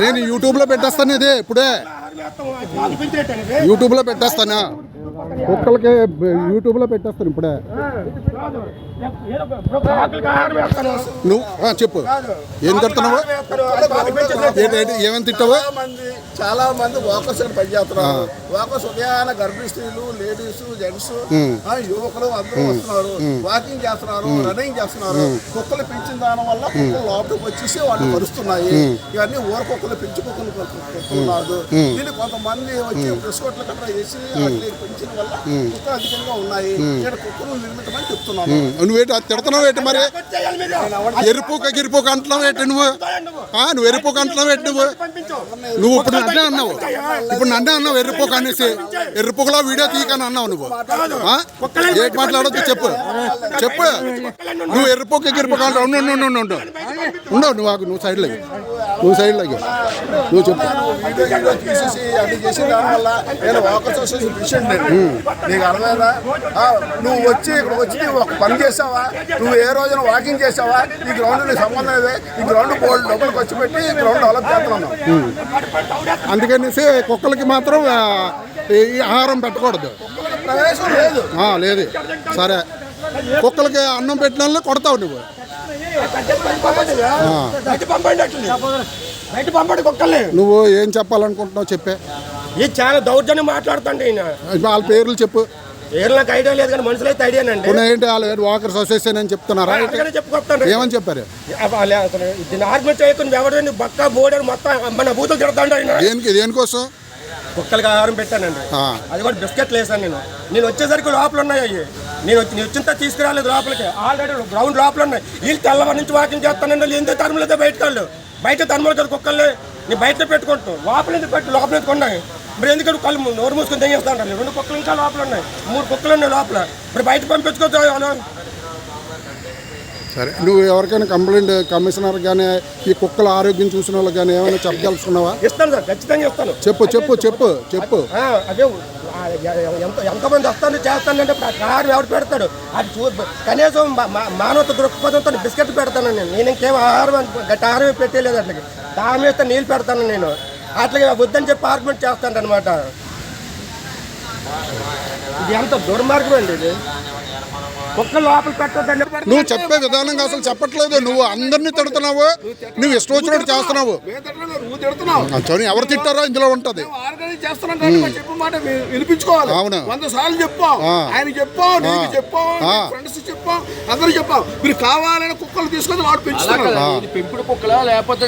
నేను యూట్యూబ్ లో పెట్టేస్తాను ఇది ఇప్పుడే యూట్యూబ్ లో పెట్టేస్తాను కుక్కలకి యూట్యూబ్ లో పెట్టేస్తాను ఇప్పుడే నువ్వు చెప్పు ఏం తిడుతున్నావు ఏమని తిట్టావు చాలా మంది వాకర్స్ అని పనిచేస్తున్నారు వాకర్స్ ఉదయాన గర్భిణీ స్త్రీలు లేడీస్ జెంట్స్ యువకులు అందరూ వస్తున్నారు వాకింగ్ చేస్తున్నారు రన్నింగ్ చేస్తున్నారు కుక్కలు పెంచిన దాని వల్ల కుక్కలు లోపలికి వచ్చేసి వాళ్ళు కరుస్తున్నాయి ఇవన్నీ ఊర కుక్కలు పెంచి కుక్కలు కాదు దీన్ని కొంతమంది వచ్చి బిస్కెట్లు కట్ట వేసి పెంచిన వల్ల కుక్కలు అధికంగా ఉన్నాయి ఇక్కడ కుక్కలు నిర్మితమని చెప్తున్నాను నువ్వు తిడుతున్నావు ఏంటి మరి ఎరుపుక అంటున్నావు ఏంటి నువ్వు ఎరుపుక అంటున్నావు ఏంటి నువ్వు ఇప్పుడు నన్నే అన్నావు ఎర్రిపోక అనేసి ఎర్రిపోకలో వీడియో తీయకని అన్నావు నువ్వు ఏంటి మాట్లాడొద్దు చెప్పు నువ్వు ఎర్రిపోక అంటావు ఉండవు నువ్వు సైడ్లో నువ్వు చెప్పు నీకు అర్థమైందా నువ్వు వచ్చి ఇక్కడ వచ్చి ఒక పని చేసావా నువ్వు ఏ రోజున వాకింగ్ చేసావా ఈ గ్రౌండ్ నీకు సంబంధం లేదు ఈ గ్రౌండ్ బోల్డ్ డబ్బులు ఖర్చు పెట్టి ఈ గ్రౌండ్ డెవలప్ చేస్తున్నాను అందుకనేసి కుక్కలకి మాత్రం ఈ ఆహారం పెట్టకూడదు ప్రవేశం లేదు సరే కుక్కలకి అన్నం పెట్టిన కొడతావు నువ్వు నువ్వు ఏం చెప్పాలనుకుంటున్నావు చెప్పే ఇది చాలా దౌర్జన్యం మాట్లాడుతుండే వాళ్ళ పేర్లు చెప్పు పేర్లు నాకు ఐడియా లేదు కానీ మనుషులు అయితే ఐడియానండి ఏంటి వాళ్ళు వాకర్స్ అసోసియేషన్ అని చెప్తున్నారా చెప్పుకొస్తాను ఏమని చెప్పారు దీన్ని ఆర్గ్యుమెంట్ చేయకుండా ఎవరైనా బక్క బోర్డు మొత్తం మన బూతులు తిడతాండి దేనికోసం కుక్కలకి ఆహారం పెట్టానండి అది కూడా బిస్కెట్లు వేసాను నేను వచ్చేసరికి లోపల ఉన్నాయి అవి నేను వచ్చినంత తీసుకురాలేదు లోపలికి ఆల్రెడీ గ్రౌండ్ లోపల ఉన్నాయి వీళ్ళు తెల్లవారి నుంచి వాకింగ్ చేస్తానండి వాళ్ళు ఎందుకు తరుములతో బయట తరుములు కదా కుక్కల్ని నేను బయట పెట్టుకుంటాను లోపల ఎందుకు పెట్టి లోపల ఎత్తుకున్నాయి మరి ఎందుకంటే కళ్ళు నోరు మూసుకొని తెగేస్తా ఉంటాను 2 కుక్కలు ఇంకా లోపల ఉన్నాయి 3 కుక్కలు ఉన్నాయి లోపల మరి బయట పంపించుకోవచ్చు సరే నువ్వు ఎవరికైనా కంప్లైంట్ కమిషనర్ కానీ ఈ కుక్కల ఆరోగ్యం చూసిన వాళ్ళకి కానీ ఏమైనా చెప్పదలుచుకున్నావా ఇస్తాను సార్ ఖచ్చితంగా ఇస్తాను చెప్పు అదే ఎంతమంది వస్తాను చేస్తానంటే కారు ఎవరు పెడతాడు అది కనీసం మానవత దృక్పథంతో బిస్కెట్ పెడతాను నేను ఇంకేం ఆహారం గట్టి ఆహారం పెట్టేలేదు అట్లకి దాని మీద నీళ్ళు పెడతాను నేను అట్లాగే వద్దని చెప్పి ఆర్గ్యుమెంట్ చేస్తాను అనమాట ఇది ఎంత దుర్మార్గం అండి ఇది కుక్కలు లోపల పెట్టొద్దండి నువ్వు చెప్పే విధానంగా అసలు చెప్పట్లేదు నువ్వు అందరినీ తిడుతున్నావు నువ్వు ఇష్టం వచ్చినట్టు చేస్తున్నావు ఎవరు తిట్టారో ఇందులో ఉంటది అవును 100 సార్లు చెప్పాం ఆయన చెప్పాం నీకు చెప్పాం ఫ్రెండ్స్ చెప్పాం అందరూ చెప్పాం మీరు కావాలని కుక్కలు తీసుకొని వాడు పెంచుతున్నారు పెంపుడు కుక్కలా లేకపోతే